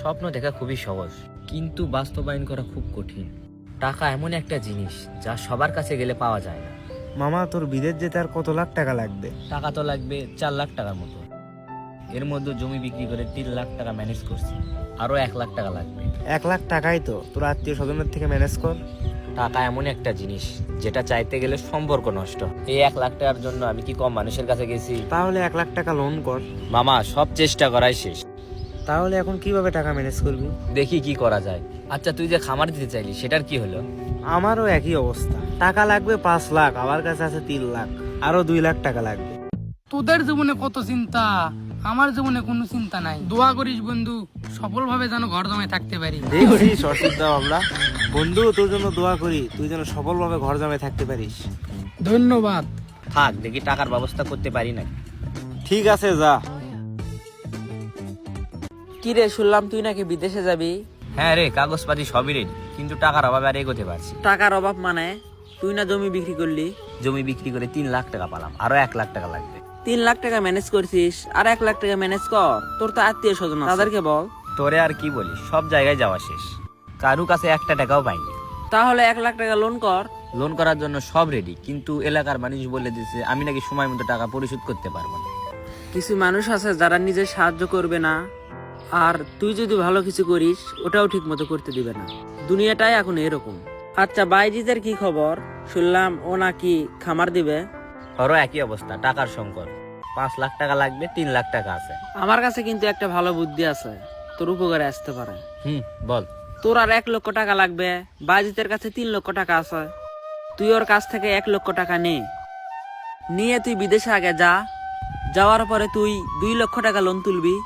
স্বপ্ন দেখা খুবই সহজ, কিন্তু বাস্তবায়ন করা খুব কঠিন। টাকা এমন একটা জিনিস যা সবার কাছে গেলে পাওয়া যায় না। মামা, তোর বিদেশ যেতে আর কত লাখ টাকা লাগবে? টাকা তো লাগবে 4 লাখ টাকার মতো। এর মধ্যে জমি বিক্রি করে 3 লাখ টাকা ম্যানেজ করছি, আরো 1 লাখ টাকা লাগবে। 1 লাখ টাকাই তো, তোর আত্মীয় স্বজনের থেকে ম্যানেজ কর। টাকা এমন একটা জিনিস যেটা চাইতে গেলে সম্পর্ক নষ্ট। এই 1 লাখ টাকার জন্য আমি কি কম মানুষের কাছে গেছি? তাহলে 1 লাখ টাকা লোন কর। মামা, সব চেষ্টা করাই শেষ। তাহলে এখন কিভাবে টাকা ম্যানেজ করবি? দেখি কি করা যায়। আচ্ছা, তুই যে খামার দিতে চাইলি সেটার কি হলো? আমারও একই অবস্থা। টাকা লাগবে 5 লাখ, আমার কাছে আছে 3 লাখ, আরো 2 লাখ টাকা লাগবে। তোদের জীবনে কত চিন্তা, আমার জীবনে কোনো চিন্তা নাই। দোয়া করিস বন্ধু, সফলভাবে যেন ঘর জমায় থাকতে পারি। দেখছিস অসুবিধা আমরা বন্ধু, তোর জন্য দোয়া করি, তুই যেন সফলভাবে ঘর জমায় থাকতে পারিস। ধন্যবাদ। থাক, দেখি টাকার ব্যবস্থা করতে পারি না। ঠিক আছে, যা। কি রে, শুনলাম তুই নাকি বিদেশে যাবি? হ্যাঁ রে, কাগজপাতি সবই রেডি, কিন্তু টাকার অভাবে আর এগোতে পারছি। টাকার অভাব মানে? তুই না জমি বিক্রি করলি? জমি বিক্রি করে 3 লাখ টাকা পেলাম, আরো 1 লাখ টাকা লাগবে। 3 লাখ টাকা ম্যানেজ করছিস, আর 1 লাখ টাকা ম্যানেজ কর। তোর তো আত্মীয় স্বজন আছে, তাদেরকে বল। তোরে আর কি বলি, সব জায়গায় যাওয়া শেষ, কারু কাছে 1 টাকাও পাইনি। তাহলে 1 লাখ টাকা লোন কর। লোন করার জন্য সব রেডি, কিন্তু এলাকার মানুষ বলে দিয়েছে আমি নাকি সময় মতো টাকা পরিশোধ করতে পারবো না। কিছু মানুষ আছে যারা নিজে সাহায্য করবে না, আর তুই যদি ভালো কিছু করিস ওটাও ঠিক মতো করতে দিবে না। দুনিয়াটাই এখন এরকম। আচ্ছা, বাইজিদের কি খবর? শুনলাম ও নাকি খামার দিবে। ওরও একই অবস্থা, টাকার সংকট। 5 লাখ টাকা লাগবে, 3 লাখ টাকা আছে। আমার কাছে কিন্তু একটা ভালো বুদ্ধি আছে, তোর উপকারে আসতে পারে। বল। তোর আর 1 লক্ষ টাকা লাগবে, বাইজিতের কাছে 3 লক্ষ টাকা আছে। তুই ওর কাছ থেকে 1 লক্ষ টাকা নিয়ে তুই বিদেশে আগে যা। যাওয়ার পরে তুই 2 লক্ষ টাকা লোন তুলবি।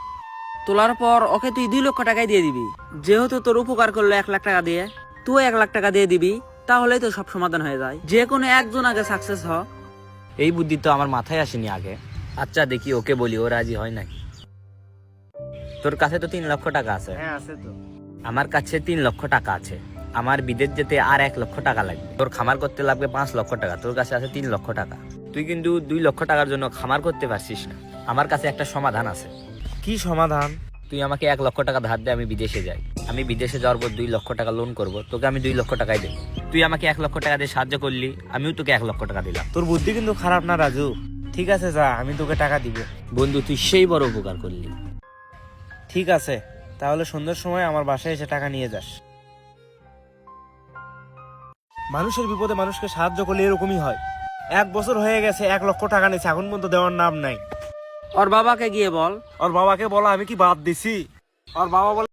তোলার পর ওকে তুই 2 লক্ষ টাকাই দিয়ে দিবি। যেহেতু তোর উপকার করলো 1 লাখ টাকা দিয়ে, তুই 1 লাখ টাকা দিয়ে দিবি। তাহলেই তো সব সমাধান হয়ে যায়। যে কোনো একজন আগে সাকসেস হ। এই বুদ্ধি তো আমার মাথায় আসেনি আগে। আচ্ছা, দেখি ওকে বলি, ও রাজি হয় নাকি। তোর কাছে তো 3 লক্ষ টাকা আছে। হ্যাঁ, আছে তো। আমার কাছে 3 লক্ষ টাকা আছে। আমার বিদেশ যেতে আর 1 লক্ষ টাকা লাগবে। তোর খামার করতে লাগবে 5 লক্ষ টাকা। তোর কাছে আছে 3 লক্ষ টাকা। তুই কিন্তু 2 লক্ষ টাকার জন্য খামার করতে পারছিস না। আমার কাছে একটা সমাধান আছে। কি সমাধান? তুই আমাকে 1 লক্ষ টাকা ধার দে, আমি বিদেশে যাই। আমি বিদেশে যাওয়ার পর 2 লক্ষ টাকা লোন করব, তোকে আমি 2 লক্ষ টাকাই দেবো। তুই আমাকে 1 লক্ষ টাকা দিয়ে সাহায্য করলি, আমিও তোকে 1 লক্ষ টাকা দিলাম। তোর বুদ্ধি কিন্তু খারাপ না রাজু। ঠিক আছে, যা, আমি তোকে টাকা দিব। বন্ধু, তুই সেই বড় উপকার করলি। ঠিক আছে, তাহলে সন্ধ্যার সময় আমার বাসায় এসে টাকা নিয়ে যাস। মানুষের বিপদে মানুষকে সাহায্য করলে এরকমই হয়। 1 বছর হয়ে গেছে, 1 লক্ষ টাকা নিয়েছে, এখন পর্যন্ত দেওয়ার নাম নাই। ওর বাবাকে গিয়ে বল। ওর বাবাকে বলা আমি কি বাদ দিছি? ওর বাবা বলে